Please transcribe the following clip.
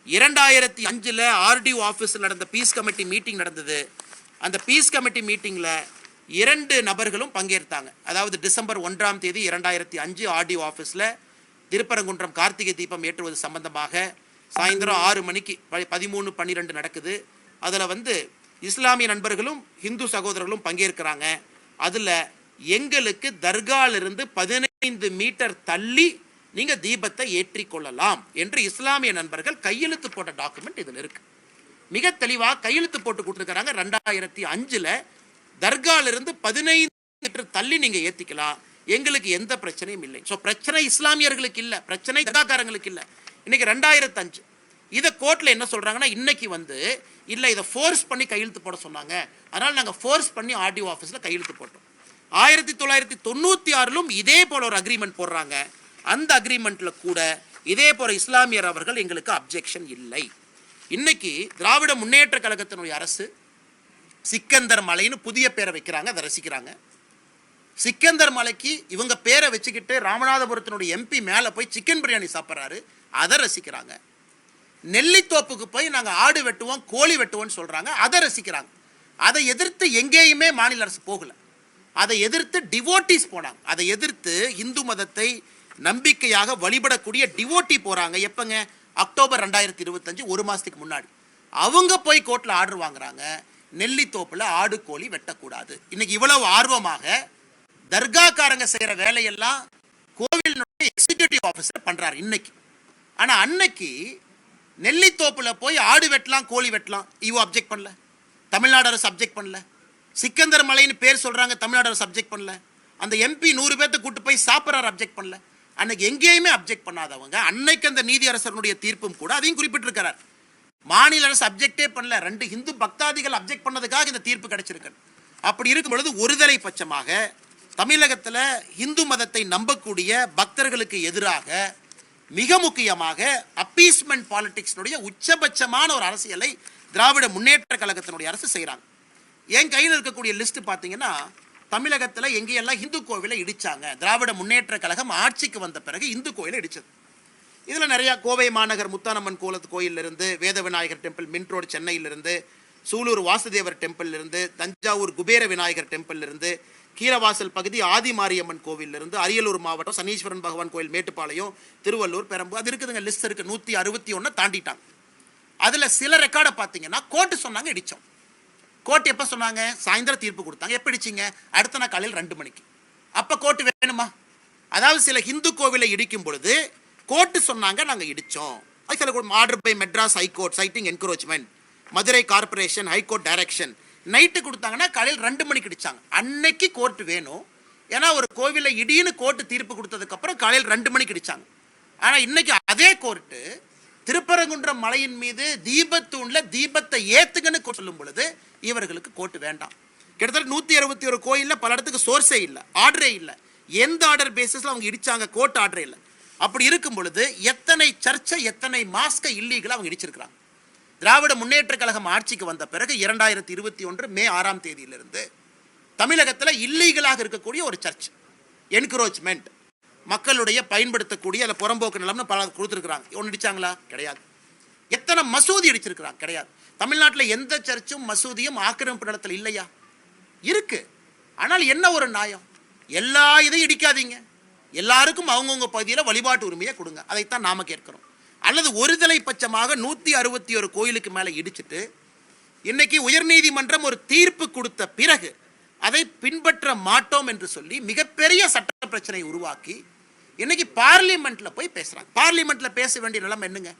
2005 RTO ஆஃபீஸில் நடந்த piece committee meeting நடந்தது. அந்த பீஸ் கமிட்டி மீட்டிங்கில் 2 நபர்களும் பங்கேற்றாங்க. அதாவது டிசம்பர் 1 2005 ஆர்டிஓ ஆஃபீஸில் திருப்பரங்குன்றம் கார்த்திகை தீபம் ஏற்றுவது சம்பந்தமாக சாயந்தரம் 6 மணிக்கு 13-12 நடக்குது. அதில் இஸ்லாமிய நண்பர்களும் இந்து சகோதரர்களும் பங்கேற்கிறாங்க. அதில் எங்களுக்கு தர்காலிருந்து 15 மீட்டர் தள்ளி நீங்கள் தீபத்தை ஏற்றிக்கொள்ளலாம் என்று இஸ்லாமிய நண்பர்கள் கையெழுத்து போட்ட டாக்குமெண்ட் இதில் இருக்கு. மிக தெளிவாக கையெழுத்து போட்டு கொடுத்துருக்கிறாங்க. 2005 தர்காலிருந்து 15 மீட்டர் தள்ளி நீங்கள் ஏற்றிக்கலாம், எங்களுக்கு எந்த பிரச்சனையும் இல்லை. ஸோ பிரச்சனை இஸ்லாமியர்களுக்கு இல்லை, பிரச்சனை தர்காக்காரங்களுக்கு இல்லை. இன்னைக்கு 2005 இதை கோர்ட்டில் என்ன சொல்கிறாங்கன்னா, இன்னைக்கு இல்லை இதை ஃபோர்ஸ் பண்ணி கையெழுத்து போட சொன்னாங்க, அதனால் நாங்கள் ஃபோர்ஸ் பண்ணி ஆர்டிஓ ஆஃபீஸில் கையெழுத்து போட்டோம். 1996 இதே போல ஒரு அக்ரிமெண்ட் போடுறாங்க. அந்த அக்ரிமெண்ட்ல கூட இதே போல இஸ்லாமியர் அவர்கள் எங்களுக்கு அப்ஜெக்ஷன் இல்லை. இன்னைக்கு திராவிட முன்னேற்ற கழகத்தினுடைய அரசு சிக்கந்தர் மலைன்னு புதிய பேரை வைக்கிறாங்க, அதை ரசிக்கிறாங்க. சிக்கந்தர் மலைக்கு இவங்க பேரை வச்சுக்கிட்டு ராமநாதபுரத்தினுடைய எம்பி மேலே போய் சிக்கன் பிரியாணி சாப்பிட்றாரு, அதை ரசிக்கிறாங்க. நெல்லித்தோப்புக்கு போய் நாங்கள் ஆடு வெட்டுவோம் கோழி வெட்டுவோம்னு சொல்றாங்க, அதை ரசிக்கிறாங்க. அதை எதிர்த்து எங்கேயுமே மாநில அரசு போகல. அதை எதிர்த்து டிவோட்டிஸ் போனாங்க. அதை எதிர்த்து இந்து மதத்தை நம்பிக்கையாக வழிபடக்கூடிய டிவோட்டி போறாங்க. எப்பங்க? அக்டோபர் 2025, ஒரு மாசத்துக்கு முன்னாடி அவங்க போய் கோர்ட்ல ஆர்டர் வாங்குறாங்க, நெல்லித்தோப்புல ஆடு கோழி வெட்டக்கூடாது. இன்னைக்கு இவ்வளவு ஆர்வமாக தர்காக்காரங்க செய்யற வேலையெல்லாம் கோவிலினுடைய எக்ஸிகியூட்டிவ் ஆஃபீஸர் பண்றாரு இன்னைக்கு. ஆனா அன்னைக்கு நெல்லித்தோப்புல போய் ஆடு வெட்டலாம் கோழி வெட்டலாம், இவ அப்ஜெக்ட் பண்ணல, தமிழ்நாடு அரசு அப்ஜெக்ட் பண்ணல. சிக்கந்தர் மலைன்னு பேர் சொல்றாங்க, தமிழ்நாடு அரசு அப்ஜெக்ட் பண்ணல. அந்த எம்பி 100 பேர்த்த கூட்டு போய் சாப்பிட்றாரு, அப்ஜெக்ட் பண்ணல. அன்னைக்கு எங்கேயுமே அப்ஜெக்ட் பண்ணாதவங்க அன்னைக்கு அந்த நீதி அரசனுடைய தீர்ப்பும் கூட அதையும் குறிப்பிட்டிருக்கிறார். மாநில அரசு அப்ஜெக்டே பண்ணல, 2 இந்து பக்தாதிகள் அப்ஜெக்ட் பண்ணதுக்காக இந்த தீர்ப்பு கிடைச்சிருக்கு. அப்படி இருக்கும் பொழுது ஒருதலை பட்சமாக தமிழகத்தில் இந்து மதத்தை நம்பக்கூடிய பக்தர்களுக்கு எதிராக மிக முக்கியமாக அப்பீஸ்மெண்ட் பாலிடிக்ஸ்னுடைய உச்சபட்சமான ஒரு அரசியலை திராவிட முன்னேற்ற கழகத்தினுடைய அரசு செய்கிறாங்க. என் கையில் இருக்கக்கூடிய லிஸ்ட் பார்த்தீங்கன்னா, தமிழகத்தில் எங்கேயெல்லாம் இந்து கோவிலை இடிச்சாங்க, திராவிட முன்னேற்ற கழகம் ஆட்சிக்கு வந்த பிறகு இந்து கோயிலை இடிச்சது. இதில் நிறையா கோவை மாநகர் முத்தானம்மன் கோயிலிருந்து, வேத விநாயகர் டெம்பிள் மின்ட் ரோடு சென்னையிலிருந்து, சூலூர் வாசுதேவர் டெம்பிளிலிருந்து, தஞ்சாவூர் குபேர விநாயகர் டெம்பிளிலிருந்து, கீழவாசல் பகுதி ஆதிமாரியம்மன் கோவிலிருந்து, அரியலூர் மாவட்டம் சனீஸ்வரன் பகவான் கோயில் மேட்டுப்பாளையம், திருவள்ளூர், பெரம்பூர், அது இருக்குதுங்க, லிஸ்ட் இருக்கு. 161 தாண்டிட்டாங்க. அதில் சில ரெக்கார்டை பார்த்தீங்கன்னா கோர்ட்டு சொன்னாங்க இடித்தோம். கோர்ட் எப்போ சொன்னாங்க? சாயந்தரம் தீர்ப்பு கொடுத்தாங்க. எப்போ இடிச்சிங்க? அடுத்த நாள் காலையில் 2 மணிக்கு. அப்போ கோர்ட்டு வேணுமா? அதாவது சில இந்து கோவிலை இடிக்கும் பொழுது கோர்ட்டு சொன்னாங்க நாங்கள் இடித்தோம். சில order by Madras high court citing encroachment, Madurai corporation high court direction, night கொடுத்தாங்கன்னா காலையில் 2 மணிக்கு இடிச்சாங்க. அன்னைக்கு கோர்ட்டு வேணும், ஏன்னா ஒரு கோவிலை இடின்னு கோர்ட்டு தீர்ப்பு கொடுத்ததுக்கப்புறம் காலையில் 2 மணிக்கு இடிச்சாங்க. ஆனால் இன்னைக்கு அதே கோர்ட்டு திருப்பரங்குன்றம் மலையின் மீது தீபத்தூண்ல தீபத்தை ஏத்துங்கன்னு சொல்லும் பொழுது இவர்களுக்கு கோர்ட்டு வேண்டாம். கிட்டத்தட்ட 161 கோயில்ல பல இடத்துக்கு சோர்ஸே இல்லை, ஆர்டரே இல்லை. எந்த ஆர்டர் பேசிஸ்ல அவங்க இடிச்சாங்க? கோர்ட் ஆர்டரே இல்லை. அப்படி இருக்கும் பொழுது எத்தனை சர்ச்சை, எத்தனை மாஸ்க இல்லீகலா அவங்க இடிச்சிருக்கிறாங்க. திராவிட முன்னேற்ற கழகம் ஆட்சிக்கு வந்த பிறகு 2021 மே 6 தேதியிலிருந்து தமிழகத்தில் இல்லீகலாக இருக்கக்கூடிய ஒரு சர்ச் என்க்ரோச்மெண்ட், மக்களுடைய பயன்படுத்தக்கூடிய அல்ல புறம்போக்கு நிலம்னு பல கொடுத்துருக்குறாங்க. ஒன்று இடிச்சாங்களா? கிடையாது. எத்தனை மசூதி இடிச்சிருக்கிறாங்க? கிடையாது. தமிழ்நாட்டில் எந்த சர்ச்சும் மசூதியும் ஆக்கிரமிப்பு நிலத்தில் இல்லையா? இருக்கு. ஆனால் என்ன ஒரு நியாயம்? எல்லா இதையும் இடிக்காதீங்க, எல்லாருக்கும் அவங்கவுங்க பகுதியில் வழிபாட்டு உரிமையை கொடுங்க, அதைத்தான் நாம கேட்கிறோம். அல்லது ஒருதலை பட்சமாக 161 கோயிலுக்கு மேலே இடிச்சிட்டு இன்னைக்கு உயர்நீதிமன்றம் ஒரு தீர்ப்பு கொடுத்த பிறகு அதை பின்பற்ற மாட்டோம் என்று சொல்லி மிகப்பெரிய சட்ட பிரச்சனை உருவாக்கி இன்னைக்கு பார்லிமெண்ட்ல போய் பேசுறாங்க. பார்லிமெண்ட்ல பேச வேண்டிய நிலைமை என்னங்க?